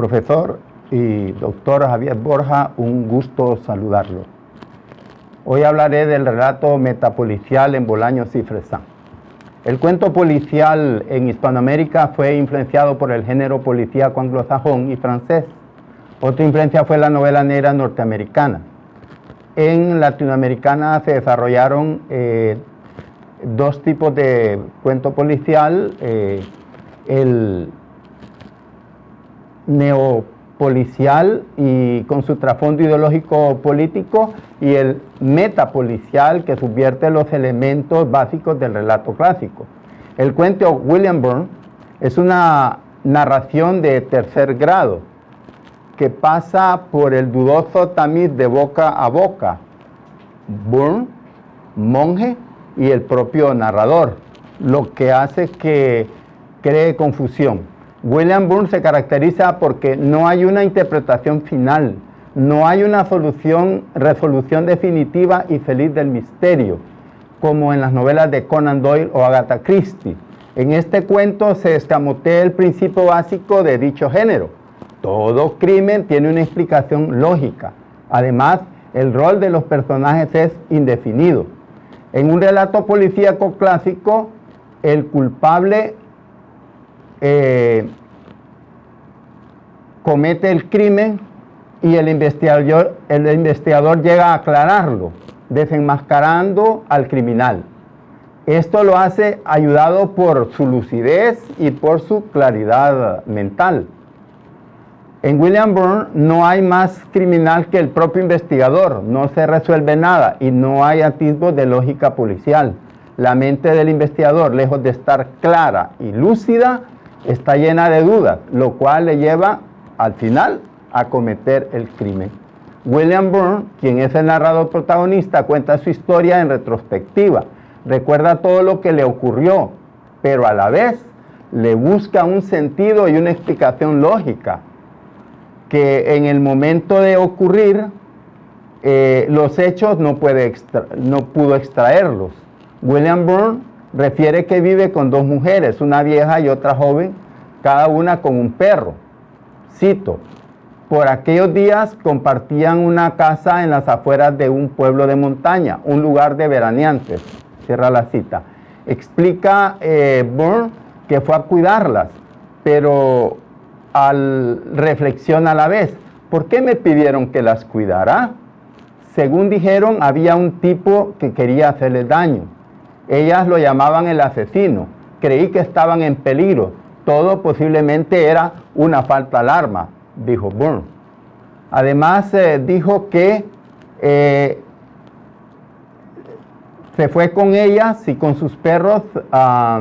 Profesor y doctor Javier Borja, un gusto saludarlo. Hoy hablaré del relato metapolicial en Bolaños y Fresán. El cuento policial en Hispanoamérica fue influenciado por el género policíaco anglosajón y francés. Otra influencia fue la novela negra norteamericana. En Latinoamericana se desarrollaron dos tipos de cuento policial, el neopolicial y con su trasfondo ideológico político, y el metapolicial, que subvierte los elementos básicos del relato clásico. El cuento William Burns es una narración de tercer grado que pasa por el dudoso tamiz de boca a boca, Burns, monje y el propio narrador, lo que hace que cree confusión. William Burns se caracteriza porque no hay una interpretación final, no hay una resolución definitiva y feliz del misterio, como en las novelas de Conan Doyle o Agatha Christie. En este cuento se escamotea el principio básico de dicho género. Todo crimen tiene una explicación lógica. Además, el rol de los personajes es indefinido. En un relato policíaco clásico, el culpable comete el crimen y el investigador llega a aclararlo, desenmascarando al criminal. Esto lo hace ayudado por su lucidez y por su claridad mental. En William Burns no hay más criminal que el propio investigador, no se resuelve nada y no hay atisbos de lógica policial. La mente del investigador, lejos de estar clara y lúcida, está llena de dudas, lo cual le lleva al final a cometer el crimen. William Burns, quien es el narrador protagonista, cuenta su historia en retrospectiva, recuerda todo lo que le ocurrió, pero a la vez le busca un sentido y una explicación lógica, que en el momento de ocurrir los hechos no pudo extraerlos. William Burns refiere que vive con dos mujeres, una vieja y otra joven, cada una con un perro. Cito: por aquellos días compartían una casa en las afueras de un pueblo de montaña, un lugar de veraneantes. Cierra la cita. Explica Burns que fue a cuidarlas, pero reflexiona a la vez: ¿por qué me pidieron que las cuidara? Según dijeron, había un tipo que quería hacerles daño. Ellas lo llamaban el asesino. Creí que estaban en peligro. Todo posiblemente era una falsa alarma, dijo Burns. Además, dijo que se fue con ellas y con sus perros a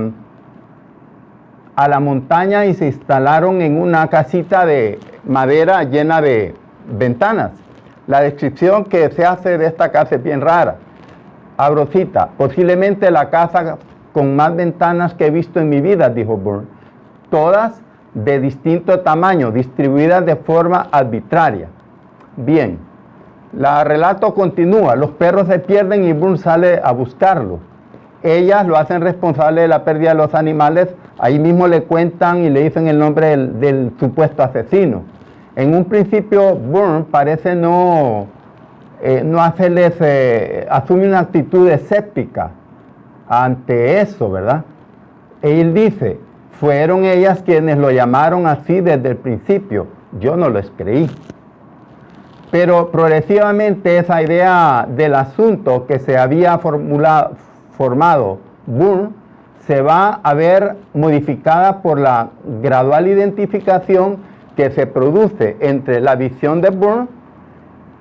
la montaña y se instalaron en una casita de madera llena de ventanas. La descripción que se hace de esta casa es bien rara. Abro cita: posiblemente la casa con más ventanas que he visto en mi vida, dijo Burns, todas de distinto tamaño, distribuidas de forma arbitraria. Bien, el relato continúa. Los perros se pierden y Burns sale a buscarlos. Ellas lo hacen responsable de la pérdida de los animales. Ahí mismo le cuentan y le dicen el nombre del supuesto asesino. En un principio Burns parece no asume una actitud escéptica ante eso, ¿verdad? Él dice: fueron ellas quienes lo llamaron así desde el principio, yo no les creí. Pero progresivamente esa idea del asunto que se había formado Burns se va a ver modificada por la gradual identificación que se produce entre la visión de Burns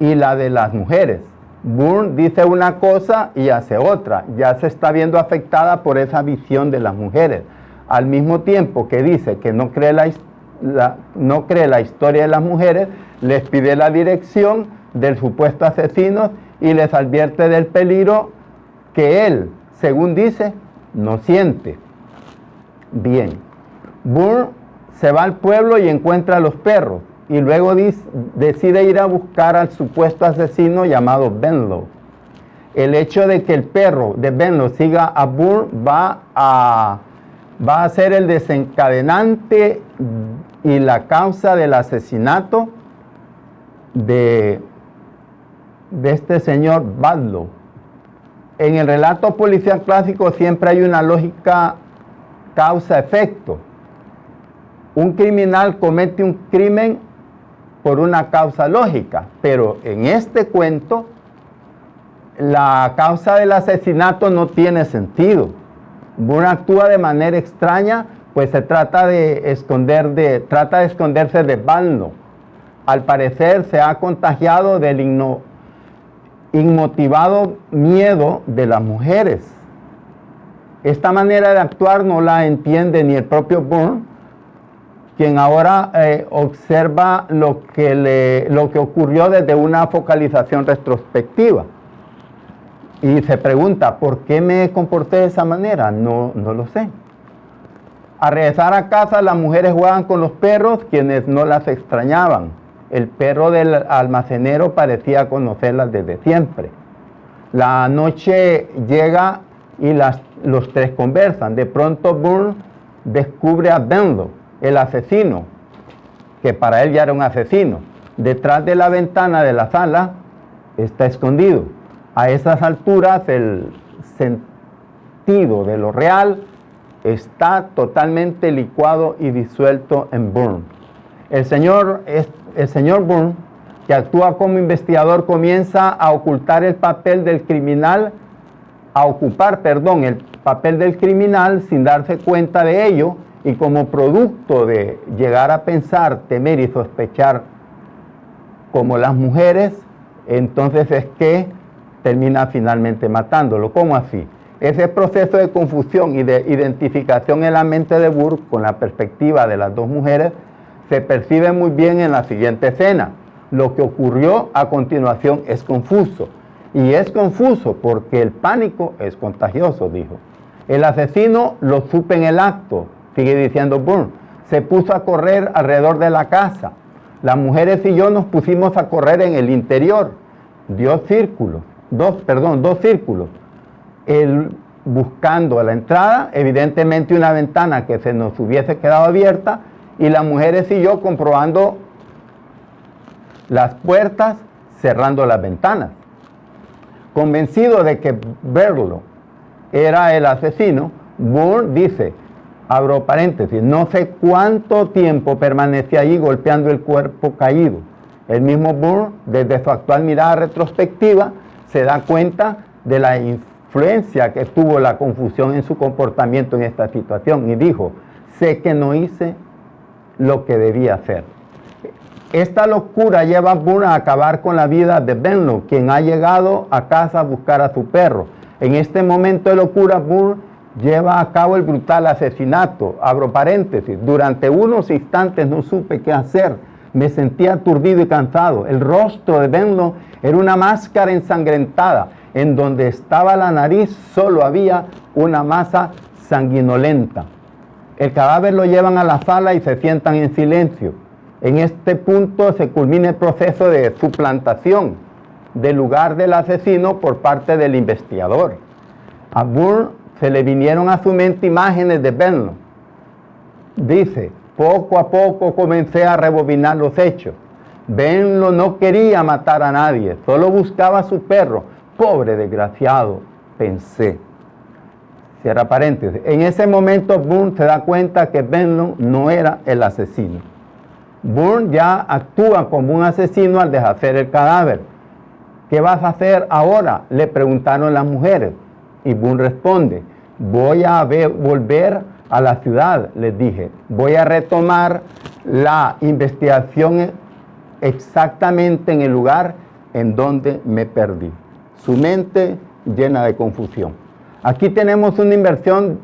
y la de las mujeres. Burns dice una cosa y hace otra, ya se está viendo afectada por esa visión de las mujeres. Al mismo tiempo que dice que no cree la historia de las mujeres, les pide la dirección del supuesto asesino y les advierte del peligro que él, según dice, no siente. Bien, Burns se va al pueblo y encuentra a los perros y luego decide ir a buscar al supuesto asesino llamado Venlo. El hecho de que el perro de Venlo siga a Burns va a ser el desencadenante y la causa del asesinato de este señor Badlow. En el relato policial clásico siempre hay una lógica causa-efecto. Un criminal comete un crimen por una causa lógica, pero en este cuento la causa del asesinato no tiene sentido. Bourne actúa de manera extraña, pues se trata de esconderse de Badlow. Al parecer se ha contagiado del inmotivado miedo de las mujeres. Esta manera de actuar no la entiende ni el propio Bourne, quien ahora observa lo que ocurrió desde una focalización retrospectiva. Y se pregunta, ¿por qué me comporté de esa manera? No lo sé. Al regresar a casa, las mujeres juegan con los perros, quienes no las extrañaban. El perro del almacenero parecía conocerlas desde siempre. La noche llega y los tres conversan. De pronto Bourne descubre a Badlow, el asesino, que para él ya era un asesino. Detrás de la ventana de la sala está escondido. A esas alturas el sentido de lo real está totalmente licuado y disuelto en Bourne. El señor Bourne, que actúa como investigador, comienza a ocupar el papel del criminal sin darse cuenta de ello, y como producto de llegar a pensar, temer y sospechar como las mujeres, entonces es que termina finalmente matándolo. ¿Cómo así? Ese proceso de confusión y de identificación en la mente de Bourne con la perspectiva de las dos mujeres se percibe muy bien en la siguiente escena. Lo que ocurrió a continuación es confuso. Y es confuso porque el pánico es contagioso, dijo. El asesino lo supo en el acto, sigue diciendo Bourne. Se puso a correr alrededor de la casa. Las mujeres y yo nos pusimos a correr en el interior. Dos círculos. Él buscando a la entrada, evidentemente una ventana que se nos hubiese quedado abierta, y las mujeres y yo comprobando las puertas, cerrando las ventanas. Convencido de que Badlow era el asesino, Bourne dice, abro paréntesis, no sé cuánto tiempo permanecía allí golpeando el cuerpo caído. El mismo Bourne, desde su actual mirada retrospectiva, se da cuenta de la influencia que tuvo la confusión en su comportamiento en esta situación y dijo, sé que no hice lo que debía hacer. Esta locura lleva a Bourne a acabar con la vida de Badlow, quien ha llegado a casa a buscar a su perro. En este momento de locura, Bourne lleva a cabo el brutal asesinato. Abro paréntesis, durante unos instantes no supe qué hacer. Me sentía aturdido y cansado. El rostro de Badlow era una máscara ensangrentada. En donde estaba la nariz solo había una masa sanguinolenta. El cadáver lo llevan a la sala y se sientan en silencio. En este punto se culmina el proceso de suplantación del lugar del asesino por parte del investigador. A Bourne se le vinieron a su mente imágenes de Badlow. Dice, poco a poco comencé a rebobinar los hechos. Badlow no quería matar a nadie, solo buscaba a su perro. Pobre desgraciado, pensé. Cierra paréntesis. En ese momento Bourne se da cuenta que Badlow no era el asesino. Bourne ya actúa como un asesino al deshacer el cadáver. ¿Qué vas a hacer ahora?, le preguntaron las mujeres. Y Bourne responde, voy a volver a la ciudad, les dije. Voy a retomar la investigación exactamente en el lugar en donde me perdí. Su mente llena de confusión. Aquí tenemos una inversión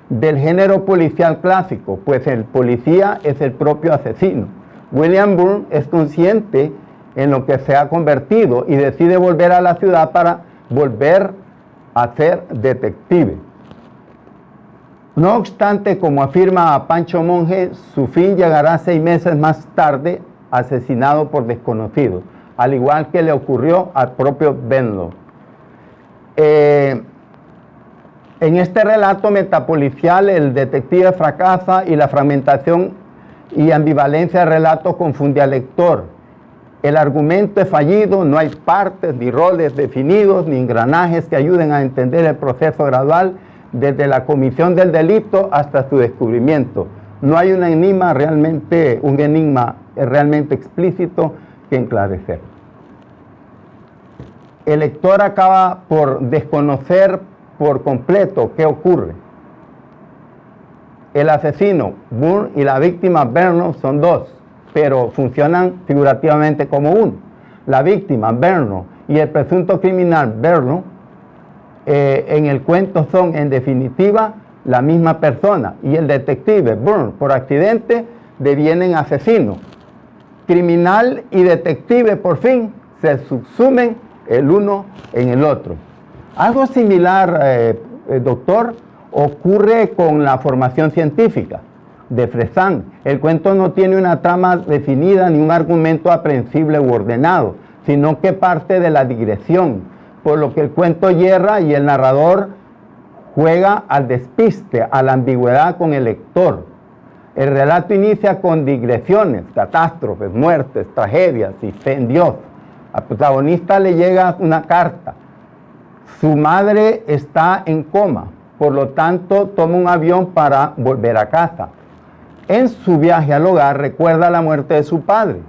del género policial clásico, pues el policía es el propio asesino. William Bourne es consciente en lo que se ha convertido y decide volver a la ciudad para volver a ser detective. No obstante, como afirma Pancho Monge, su fin llegará 6 meses más tarde, asesinado por desconocidos, al igual que le ocurrió al propio Badlow. En este relato metapolicial el detective fracasa y la fragmentación y ambivalencia del relato confunde al lector. El argumento es fallido, no hay partes ni roles definidos, ni engranajes que ayuden a entender el proceso gradual desde la comisión del delito hasta su descubrimiento. No hay un enigma realmente explícito que enclarecer. El lector acaba por desconocer por completo qué ocurre. El asesino, Bourne, y la víctima, Vernon, son dos, pero funcionan figurativamente como uno. La víctima, Vernon, y el presunto criminal, Vernon, en el cuento son, en definitiva, la misma persona. Y el detective, Bourne, por accidente, devienen asesinos. Criminal y detective, por fin, se subsumen el uno en el otro. Algo similar, doctor, ocurre con la formación científica de Fresán. El cuento no tiene una trama definida ni un argumento aprehensible u ordenado, sino que parte de la digresión, por lo que el cuento yerra y el narrador juega al despiste, a la ambigüedad con el lector. El relato inicia con digresiones, catástrofes, muertes, tragedias y fe en Dios. Al protagonista le llega una carta. Su madre está en coma, por lo tanto toma un avión para volver a casa. En su viaje al hogar recuerda la muerte de su padre.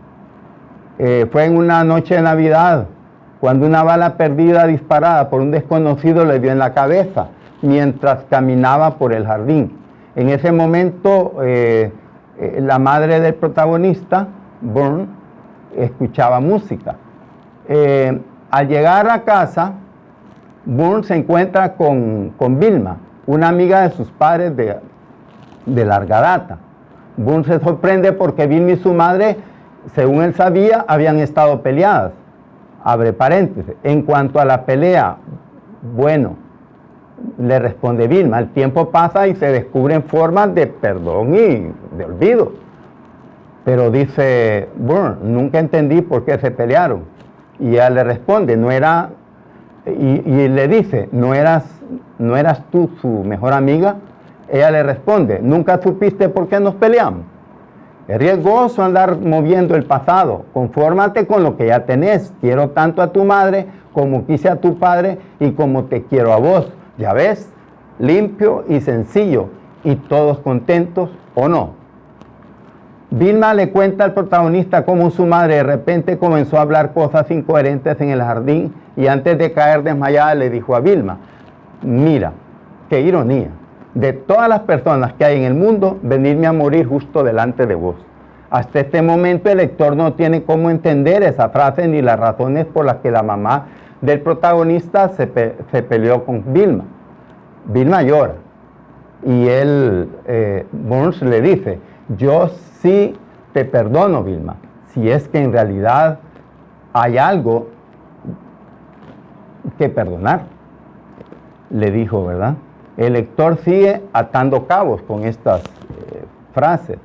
Fue en una noche de Navidad, cuando una bala perdida disparada por un desconocido le dio en la cabeza mientras caminaba por el jardín. En ese momento, la madre del protagonista, Bourne, escuchaba música. Al llegar a casa, Bourne se encuentra con Vilma, una amiga de sus padres de larga data. Bourne se sorprende porque Vilma y su madre, según él sabía, habían estado peleadas. Abre paréntesis. En cuanto a la pelea, bueno, le responde Vilma, el tiempo pasa y se descubren formas de perdón y de olvido. Pero dice Bourne, nunca entendí por qué se pelearon. Y ella le responde, no era, y le dice, ¿no eras tú su mejor amiga? Ella le responde, ¿nunca supiste por qué nos peleamos? Es riesgoso andar moviendo el pasado, confórmate con lo que ya tenés. Quiero tanto a tu madre como quise a tu padre y como te quiero a vos. Ya ves, limpio y sencillo, y todos contentos, ¿o no? Vilma le cuenta al protagonista cómo su madre de repente comenzó a hablar cosas incoherentes en el jardín y antes de caer desmayada le dijo a Vilma, mira, qué ironía, de todas las personas que hay en el mundo, venirme a morir justo delante de vos. Hasta este momento el lector no tiene cómo entender esa frase ni las razones por las que la mamá del protagonista se peleó con Vilma. Vilma llora y él, Burns le dice, yo sí te perdono, Vilma, si es que en realidad hay algo que perdonar, le dijo, ¿verdad? El lector sigue atando cabos con estas frases.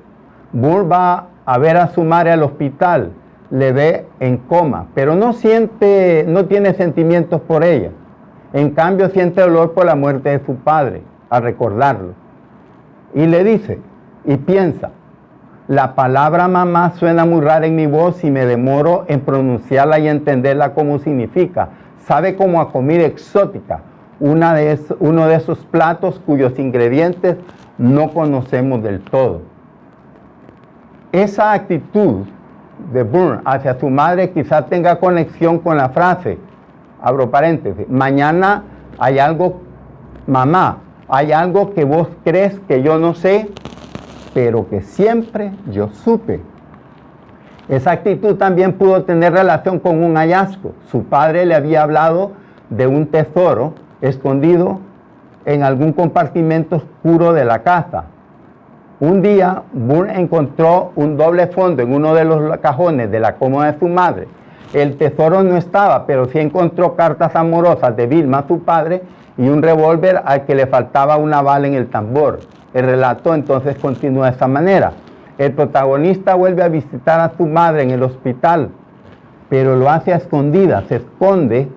Burns va a ver a su madre al hospital, le ve en coma, pero no tiene sentimientos por ella. En cambio siente dolor por la muerte de su padre, al recordarlo. Y le dice, y piensa, la palabra mamá suena muy rara en mi voz y me demoro en pronunciarla y entenderla como significa. Sabe como a comida exótica, uno de esos platos cuyos ingredientes no conocemos del todo. Esa actitud de Burns hacia su madre quizás tenga conexión con la frase, abro paréntesis, mañana hay algo, mamá, hay algo que vos crees que yo no sé, pero que siempre yo supe. Esa actitud también pudo tener relación con un hallazgo. Su padre le había hablado de un tesoro escondido en algún compartimento oscuro de la casa. Un día, Burns encontró un doble fondo en uno de los cajones de la cómoda de su madre. El tesoro no estaba, pero sí encontró cartas amorosas de Vilma, su padre, y un revólver al que le faltaba una bala en el tambor. El relato entonces continúa de esta manera. El protagonista vuelve a visitar a su madre en el hospital, pero lo hace a escondidas, se esconde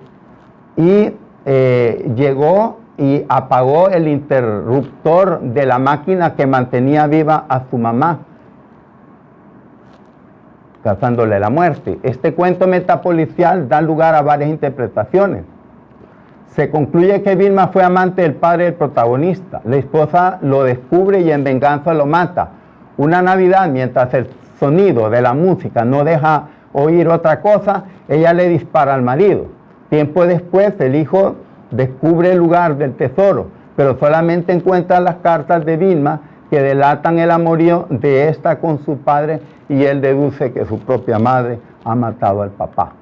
y llegó y apagó el interruptor de la máquina que mantenía viva a su mamá. causándole la muerte. Este cuento metapolicial da lugar a varias interpretaciones. Se concluye que Vilma fue amante del padre del protagonista. La esposa lo descubre y en venganza lo mata. Una Navidad, mientras el sonido de la música no deja oír otra cosa, ella le dispara al marido. Tiempo después, el hijo descubre el lugar del tesoro, pero solamente encuentra las cartas de Vilma que delatan el amorío de esta con su padre, y él deduce que su propia madre ha matado al papá.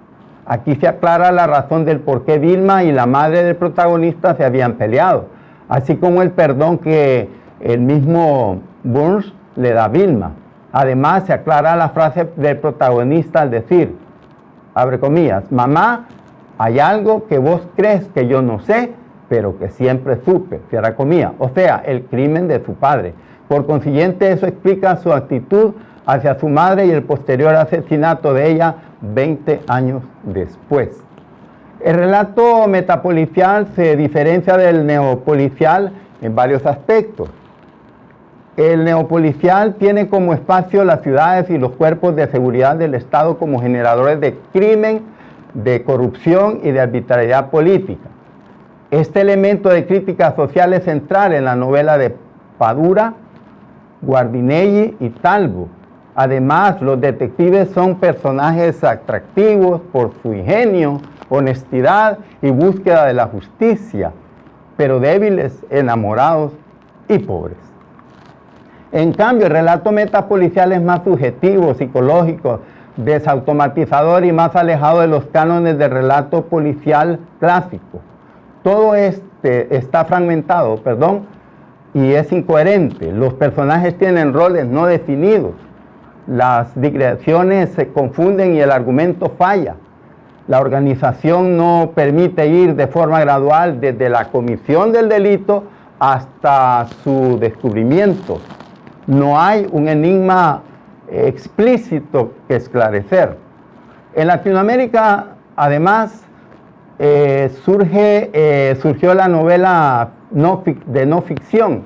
Aquí se aclara la razón del por qué Vilma y la madre del protagonista se habían peleado, así como el perdón que el mismo Burns le da a Vilma. Además, se aclara la frase del protagonista al decir, abre comillas, mamá, hay algo que vos crees que yo no sé, pero que siempre supe, cierra comillas, o sea, el crimen de su padre. Por consiguiente, eso explica su actitud hacia su madre y el posterior asesinato de ella 20 años después. El relato metapolicial se diferencia del neopolicial en varios aspectos. El neopolicial tiene como espacio las ciudades y los cuerpos de seguridad del Estado como generadores de crimen, de corrupción y de arbitrariedad política. Este elemento de crítica social es central en la novela de Padura, Guardinelli y Talbot. Además, los detectives son personajes atractivos por su ingenio, honestidad y búsqueda de la justicia, pero débiles, enamorados y pobres. En cambio, el relato metapolicial es más subjetivo, psicológico, desautomatizador y más alejado de los cánones del relato policial clásico. Todo está fragmentado, y es incoherente. Los personajes tienen roles no definidos. Las digresiones se confunden y el argumento falla. La organización no permite ir de forma gradual desde la comisión del delito hasta su descubrimiento. No hay un enigma explícito que esclarecer. En Latinoamérica, además, surgió la novela de no ficción,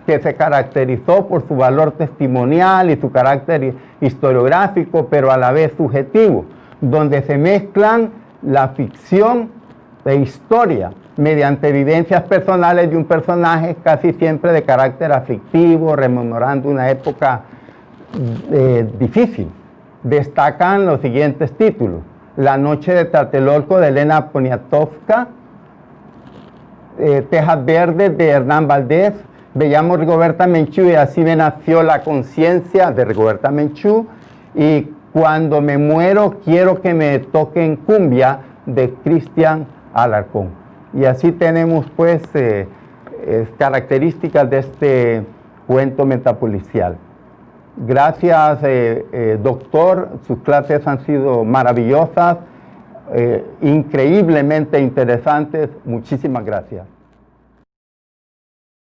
que se caracterizó por su valor testimonial y su carácter historiográfico, pero a la vez subjetivo, donde se mezclan la ficción e historia mediante vivencias personales de un personaje casi siempre de carácter aflictivo, rememorando una época difícil. Destacan los siguientes títulos: La noche de Tlatelolco de Elena Poniatowska, Tejas Verdes de Hernán Valdés. Veíamos Rigoberta Menchú y así me nació la conciencia de Rigoberta Menchú, y Cuando me muero quiero que me toquen cumbia de Cristian Alarcón. Y así tenemos pues características de este cuento metapolicial. Gracias, doctor, sus clases han sido maravillosas, increíblemente interesantes. Muchísimas gracias.